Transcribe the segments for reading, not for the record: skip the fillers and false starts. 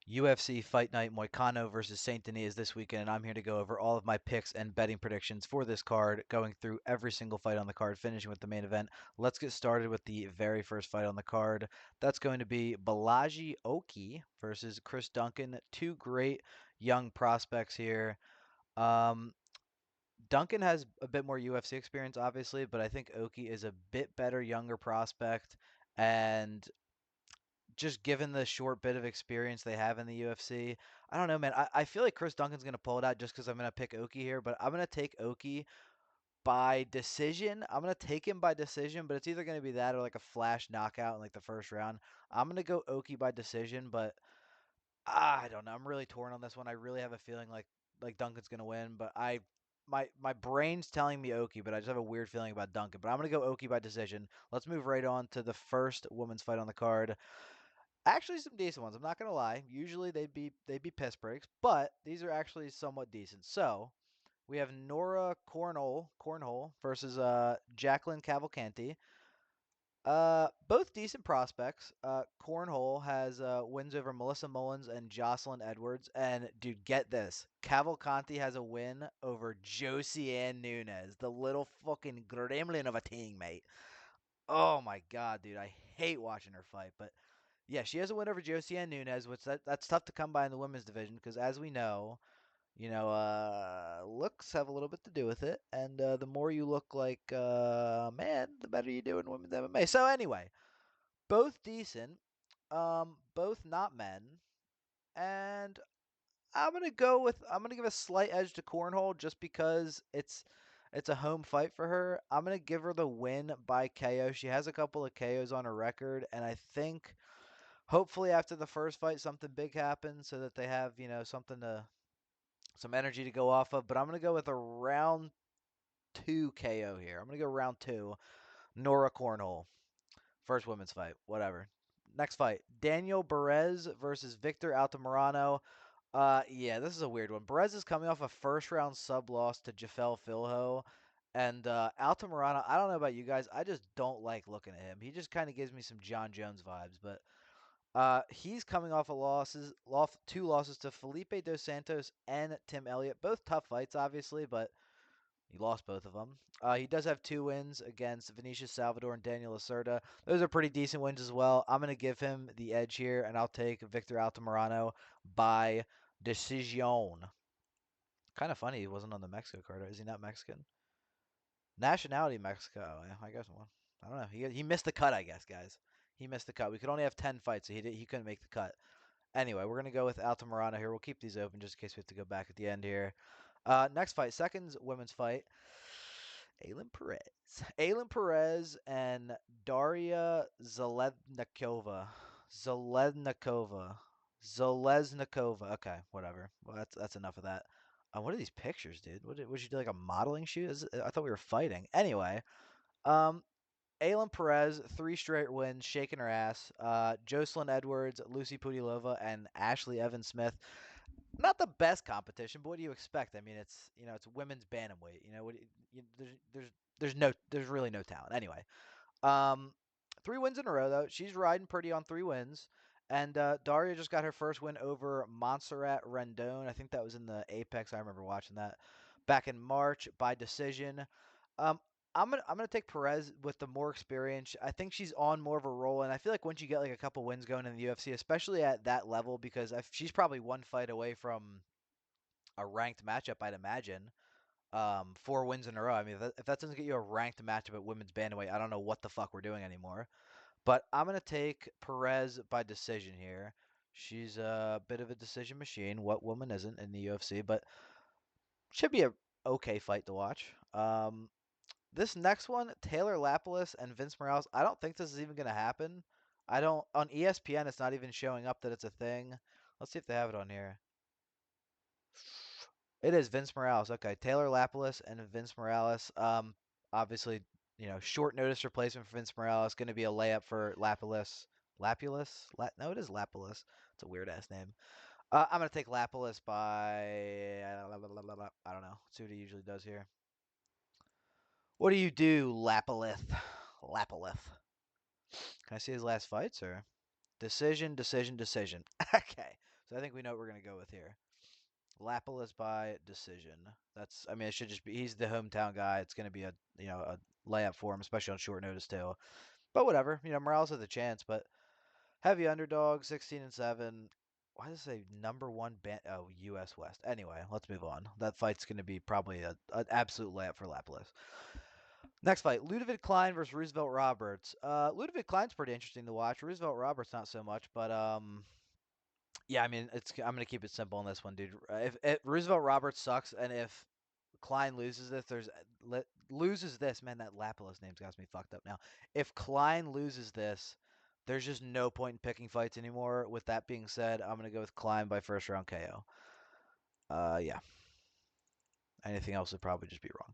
UFC Fight Night Moicano versus Saint Denis is this weekend, and I'm here to go over all of my picks and betting predictions for this card, going through every single fight on the card, finishing with the main event. Let's get started with the very first fight on the card. That's going to be Balaji Oki versus Chris Duncan. Two great young prospects here. Um, Duncan has a bit more UFC experience, obviously, but I think Oki is a bit better, younger prospect, and just given the short bit of experience they have in the UFC, I don't know, man. I feel like Chris Duncan's going to pull it out just because I'm going to pick Oki here, but I'm going to take Oki by decision. I'm going to take him by decision, but it's either going to be that or like a flash knockout in like the first round. I'm going to go Oki by decision, but I don't know. I'm really torn on this one. I really have a feeling like Duncan's going to win, but my brain's telling me Oki, but I just have a weird feeling about Duncan. But I'm going to go Oki by decision. Let's move right on to the first women's fight on the card. Actually, some decent ones. I'm not gonna lie. Usually they'd be piss breaks, but these are actually somewhat decent. So we have Nora Cornhole versus Jacqueline Cavalcanti. Both decent prospects. Cornhole has wins over Melissa Mullins and Jocelyn Edwards. And dude, get this: Cavalcanti has a win over Josiane Nunes, the little fucking gremlin of a thing, mate. Oh my god, dude, I hate watching her fight, but yeah, she has a win over Josiane Nunes, which that's tough to come by in the women's division because, as we know, looks have a little bit to do with it, and the more you look like a man, the better you do in women's MMA. So anyway, both decent, both not men, and I'm gonna give a slight edge to Cornhole just because it's a home fight for her. I'm gonna give her the win by KO. She has a couple of KOs on her record, and I think hopefully after the first fight something big happens so that they have some energy to go off of. But I'm gonna go with a round two KO here. I'm gonna go round two. Nora Cornhole, first women's fight, whatever. Next fight, Daniel Perez versus Victor Altamirano. Yeah, this is a weird one. Perez is coming off a first round sub loss to Jafel Filho. And Altamirano, I don't know about you guys. I just don't like looking at him. He just kind of gives me some John Jones vibes. But he's coming off two losses to Felipe Dos Santos and Tim Elliott. Both tough fights, obviously, but he lost both of them. He does have two wins against Vinicius Salvador and Daniel Lacerda. Those are pretty decent wins as well. I'm going to give him the edge here, and I'll take Victor Altamirano by decision. Kind of funny he wasn't on the Mexico card. Is he not Mexican? Nationality Mexico. Yeah, I guess one. I don't know. He missed the cut, I guess, guys. He missed the cut. We could only have 10 fights, so he couldn't make the cut. Anyway, we're going to go with Altamirano here. We'll keep these open just in case we have to go back at the end here. Next fight, second women's fight. Aylin Perez and Daria Zaleznikova. Okay, whatever. Well, that's enough of that. What are these pictures, dude? Would you do like a modeling shoot? I thought we were fighting. Anyway, um, Aylin Perez, three straight wins, shaking her ass. Jocelyn Edwards, Lucy Pudilova, and Ashley Evans Smith. Not the best competition, but what do you expect? I mean, it's women's bantamweight. There's really no talent. Anyway, um, three wins in a row though. She's riding pretty on three wins. And Daria just got her first win over Montserrat Rendon. I think that was in the Apex. I remember watching that back in March by decision. Um, I'm gonna take Perez with the more experience. I think she's on more of a roll, and I feel like once you get like a couple wins going in the UFC, especially at that level, because she's probably one fight away from a ranked matchup, I'd imagine. Four wins in a row. I mean, if that doesn't get you a ranked matchup at women's bantamweight, I don't know what the fuck we're doing anymore. But I'm gonna take Perez by decision here. She's a bit of a decision machine. What woman isn't in the UFC? But should be a okay fight to watch. This next one, Taylor Lapilus and Vince Morales. I don't think this is even gonna happen. I don't on ESPN. It's not even showing up that it's a thing. Let's see if they have it on here. It is Vince Morales. Okay, Taylor Lapilus and Vince Morales. Obviously, short notice replacement for Vince Morales. Going to be a layup for Lapilus. Lapulus? No, it is Lapilus. It's a weird ass name. I'm going to take Lapilus by I don't know. Let's see what he usually does here. What do you do, Lapilith? Lapilith. Can I see his last fights or decision? Okay, so So I think we know what we're gonna go with here. Lapalus by decision. That's. I mean, it should just be. He's the hometown guy. It's gonna be a layup for him, especially on short notice too. But whatever. Morales has a chance, but heavy underdog, 16-7. Why does it say number one U.S. West? Anyway, let's move on. That fight's going to be probably an absolute layup for Lapalus. Next fight, Ludovic Klein versus Roosevelt Roberts. Ludovic Klein's pretty interesting to watch. Roosevelt Roberts not so much, but yeah, I mean, I'm gonna keep it simple on this one, dude. If Roosevelt Roberts sucks, and if Klein loses this, loses this, man, that Lapalus name's got me fucked up now. If Klein loses this, there's just no point in picking fights anymore. With that being said, I'm gonna go with Klein by first round KO. Yeah. Anything else would probably just be wrong.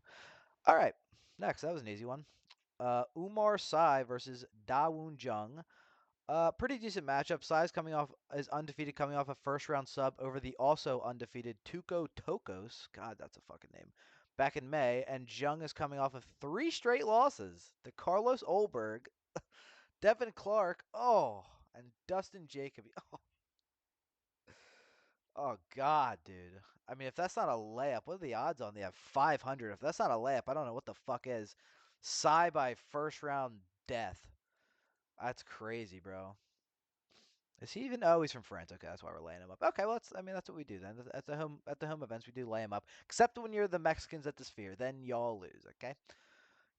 All right, next, that was an easy one. Umar Sai versus Dawoon Jung. Pretty decent matchup. Sai's coming off is undefeated, coming off a first round sub over the also undefeated Tuco Tokos. God, that's a fucking name. Back in May, and Jung is coming off of 3 straight losses to Carlos Olberg, Devin Clark, and Dustin Jacoby. Oh God, dude. I mean, if that's not a layup, what are the odds on they have 500? If that's not a layup, I don't know what the fuck is. Sai by first round death. That's crazy, bro. Is he even? Oh, he's from France. Okay, that's why we're laying him up. Okay, well, that's what we do then. At the home events, we do lay him up. Except when you're the Mexicans at the Sphere, then y'all lose. Okay,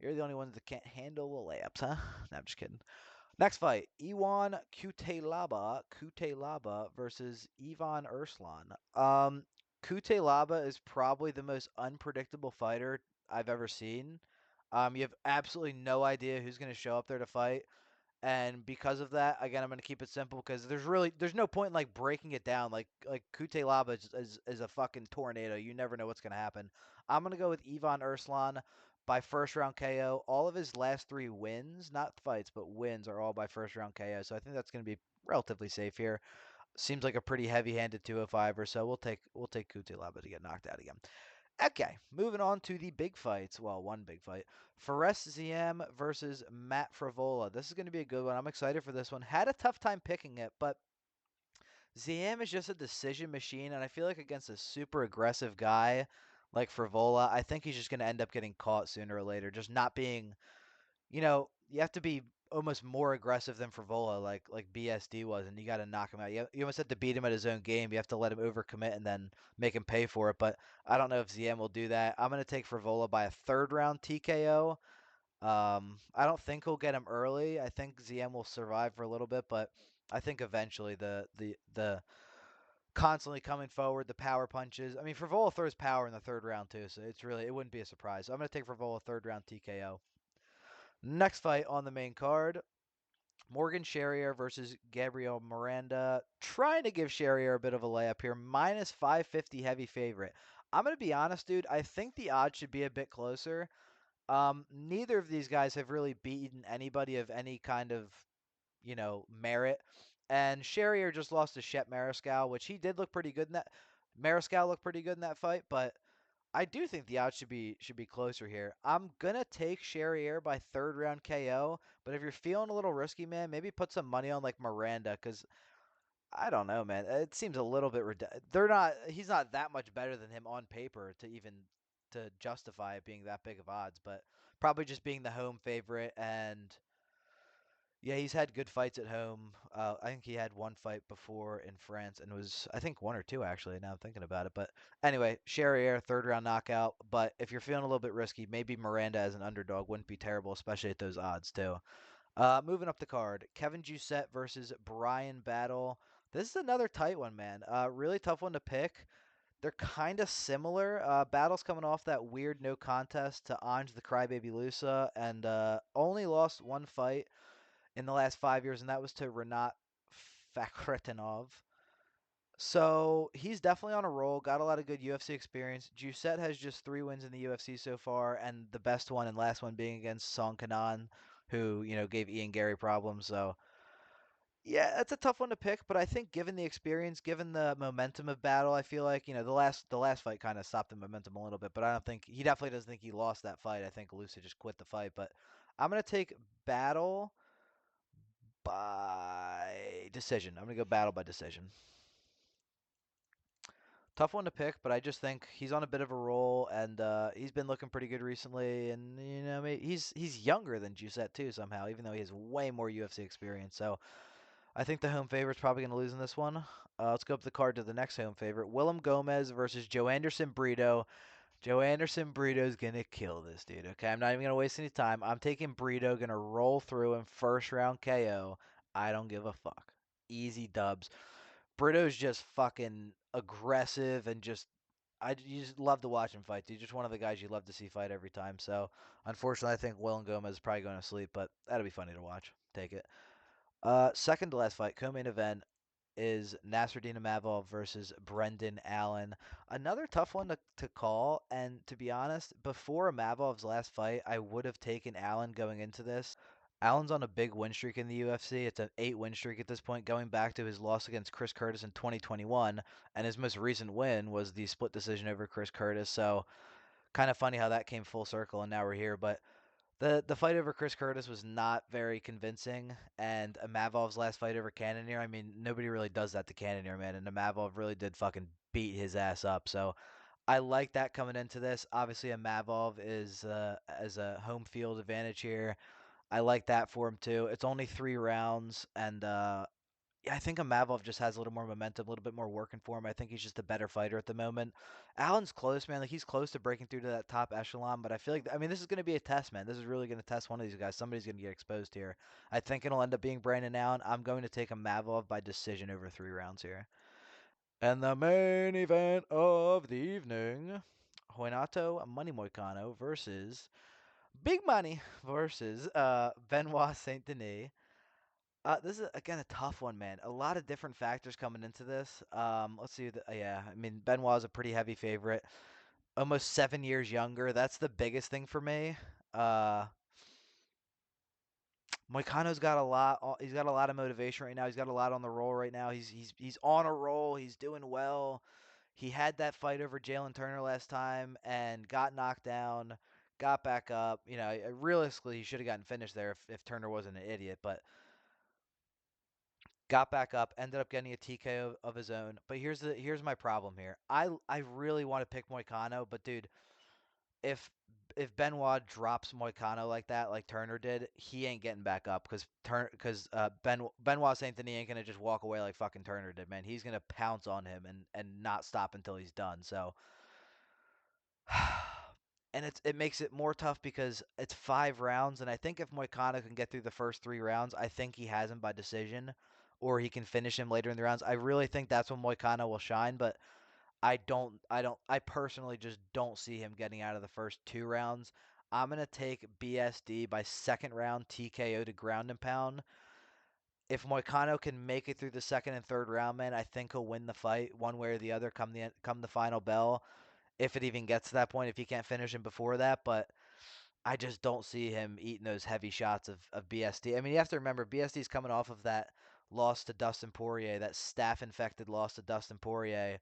you're the only ones that can't handle the layups, huh? No, I'm just kidding. Next fight, Iwan Kutelaba versus Ivan Urslan. Kutelaba is probably the most unpredictable fighter I've ever seen. You have absolutely no idea who's going to show up there to fight. And because of that, again, I'm going to keep it simple because there's no point in like breaking it down. Like Kute Laba is a fucking tornado. You never know what's going to happen. I'm going to go with Ivan Urslan by first round KO. All of his last 3 wins, not fights, but wins, are all by first round KO. So I think that's going to be relatively safe here. Seems like a pretty heavy-handed 205 or so. We'll take Kute Laba to get knocked out again. Okay, moving on to the big fights. Well, one big fight. Fares Ziem versus Matt Fravola. This is going to be a good one. I'm excited for this one. Had a tough time picking it, but Ziem is just a decision machine, and I feel like against a super aggressive guy like Fravola, I think he's just going to end up getting caught sooner or later. Just not being, you have to be almost more aggressive than Frivola, like BSD was, and you got to knock him out. You almost have to beat him at his own game. You have to let him overcommit and then make him pay for it. But I don't know if ZM will do that. I'm going to take Frivola by a third round TKO. I don't think he'll get him early. I think ZM will survive for a little bit, but I think eventually the constantly coming forward, the power punches. I mean, Frivola throws power in the third round too, so it wouldn't be a surprise. So I'm going to take Frivola third round TKO. Next fight on the main card, Morgan Sherrier versus Gabriel Miranda. Trying to give Sherrier a bit of a layup here. Minus 550 heavy favorite. I'm going to be honest, dude. I think the odds should be a bit closer. Neither of these guys have really beaten anybody of any kind of, merit. And Sherrier just lost to Shep Mariscal, which he did look pretty good in that. Mariscal looked pretty good in that fight, but I do think the odds should be closer here. I'm gonna take Sherrier by third round KO, but if you're feeling a little risky, man, maybe put some money on like Miranda, because I don't know, man. It seems a little bit they're not. He's not that much better than him on paper to justify it being that big of odds, but probably just being the home favorite. And yeah, he's had good fights at home. I think he had one fight before in France, and was, I think, one or two actually. Now I'm thinking about it, but anyway, Sherrier third round knockout. But if you're feeling a little bit risky, maybe Miranda as an underdog wouldn't be terrible, especially at those odds too. Moving up the card, Kevin Jousset versus Brian Battle. This is another tight one, man. Really tough one to pick. They're kind of similar. Battle's coming off that weird no contest to Ange the Crybaby Lusa, and only lost one fight in the last 5 years, and that was to Renat Fakhretinov. So he's definitely on a roll. Got a lot of good UFC experience. Jousset has just 3 wins in the UFC so far, and the best one and last one being against Song Kanan, who gave Ian Gary problems. So yeah, that's a tough one to pick. But I think given the experience, given the momentum of Battle, I feel like the last fight kind of stopped the momentum a little bit. But I don't think he definitely doesn't think he lost that fight. I think Lucy just quit the fight. But I'm gonna take Battle by decision. I'm gonna go Battle by decision. Tough one to pick, but I just think he's on a bit of a roll, and he's been looking pretty good recently. And he's younger than Giuseppe too somehow, even though he has way more UFC experience. So I think the home favorite's probably going to lose in this one. Let's go up the card to the next home favorite: Willem Gomez versus Joe Anderson Brito. Joe Anderson Brito's going to kill this dude. Okay, I'm not even going to waste any time. I'm taking Brito, going to roll through in first round KO. I don't give a fuck. Easy dubs. Brito's just fucking aggressive and just you just love to watch him fight. He's just one of the guys you love to see fight every time. So unfortunately, I think Will and Gomez is probably going to sleep, but that'll be funny to watch. Take it. Second to last fight, co-main event is Nasruddin Imavov versus Brendan Allen. Another tough one to call, and to be honest, before Imavov's last fight, I would have taken Allen going into this. Allen's on a big win streak in the UFC. It's an 8-win streak at this point, going back to his loss against Chris Curtis in 2021, and his most recent win was the split decision over Chris Curtis. So kind of funny how that came full circle, and now we're here. But the fight over Chris Curtis was not very convincing, and Imavov's last fight over Cannonier, I mean, nobody really does that to Cannonier, man, and Imavov really did fucking beat his ass up. So I like that coming into this. Obviously, Imavov is as a home field advantage here. I like that for him too. It's only 3 rounds, and yeah, I think Imavov just has a little more momentum, a little bit more working for him. I think he's just a better fighter at the moment. Allen's close, man. Like he's close to breaking through to that top echelon, but I feel like this is going to be a test, man. This is really going to test one of these guys. Somebody's going to get exposed here. I think it'll end up being Brandon Allen. I'm going to take Imavov by decision over 3 rounds here. And the main event of the evening, Renato Money Moicano versus Big Money versus Benoit Saint Denis. This is again a tough one, man. A lot of different factors coming into this. Let's see. Yeah, I mean Benoit is a pretty heavy favorite. Almost 7 years younger. That's the biggest thing for me. Uh, Moicano's got a lot. He's got a lot of motivation right now. He's got a lot on the roll right now. He's on a roll. He's doing well. He had that fight over Jalen Turner last time and got knocked down. Got back up. Realistically, he should have gotten finished there if Turner wasn't an idiot, but got back up, ended up getting a TKO of his own. But here's my problem here. I really want to pick Moicano, but dude, if if Benoit drops Moicano like that, like Turner did, he ain't getting back up because Benoit Saint Denis ain't gonna just walk away like fucking Turner did, man. He's gonna pounce on him and not stop until he's done. So and it makes it more tough because it's 5 rounds, and I think if Moicano can get through the first 3 rounds, I think he has him by decision, or he can finish him later in the rounds. I really think that's when Moicano will shine, but I personally just don't see him getting out of the first 2 rounds. I'm gonna take BSD by second round TKO to ground and pound. If Moicano can make it through the second and third round, man, I think he'll win the fight one way or the other come the final bell, if it even gets to that point, if he can't finish him before that. But I just don't see him eating those heavy shots of BSD. I mean, you have to remember BSD's coming off of that loss to Dustin Poirier, that staph infected loss to Dustin Poirier,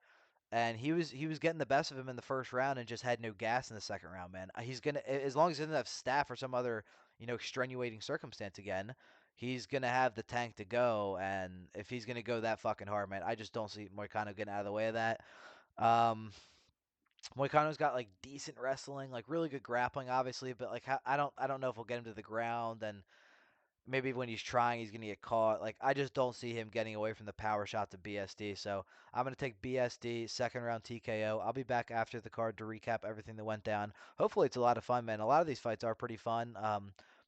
and he was getting the best of him in the first round and just had no gas in the second round, man. He's gonna, as long as he doesn't have staph or some other extenuating circumstance again, he's gonna have the tank to go. And if he's gonna go that fucking hard, man, I just don't see Moicano getting out of the way of that. Um, Moicano's got like decent wrestling, like really good grappling, obviously, but like I don't know if we'll get him to the ground, and maybe when he's trying, he's gonna get caught. Like I just don't see him getting away from the power shots of BSD. So I'm gonna take BSD second round TKO. I'll be back after the card to recap everything that went down. Hopefully it's a lot of fun, man. A lot of these fights are pretty fun.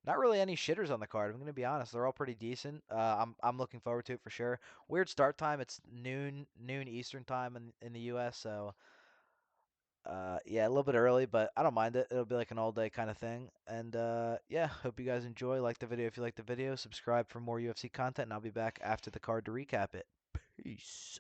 Not really any shitters on the card. I'm gonna be honest; they're all pretty decent. I'm looking forward to it for sure. Weird start time. It's noon Eastern time in the U.S. So yeah, a little bit early, but I don't mind it. It'll be like an all day kind of thing. And yeah, hope you guys enjoy. Like the video if you like the video. Subscribe for more UFC content, and I'll be back after the card to recap it. Peace.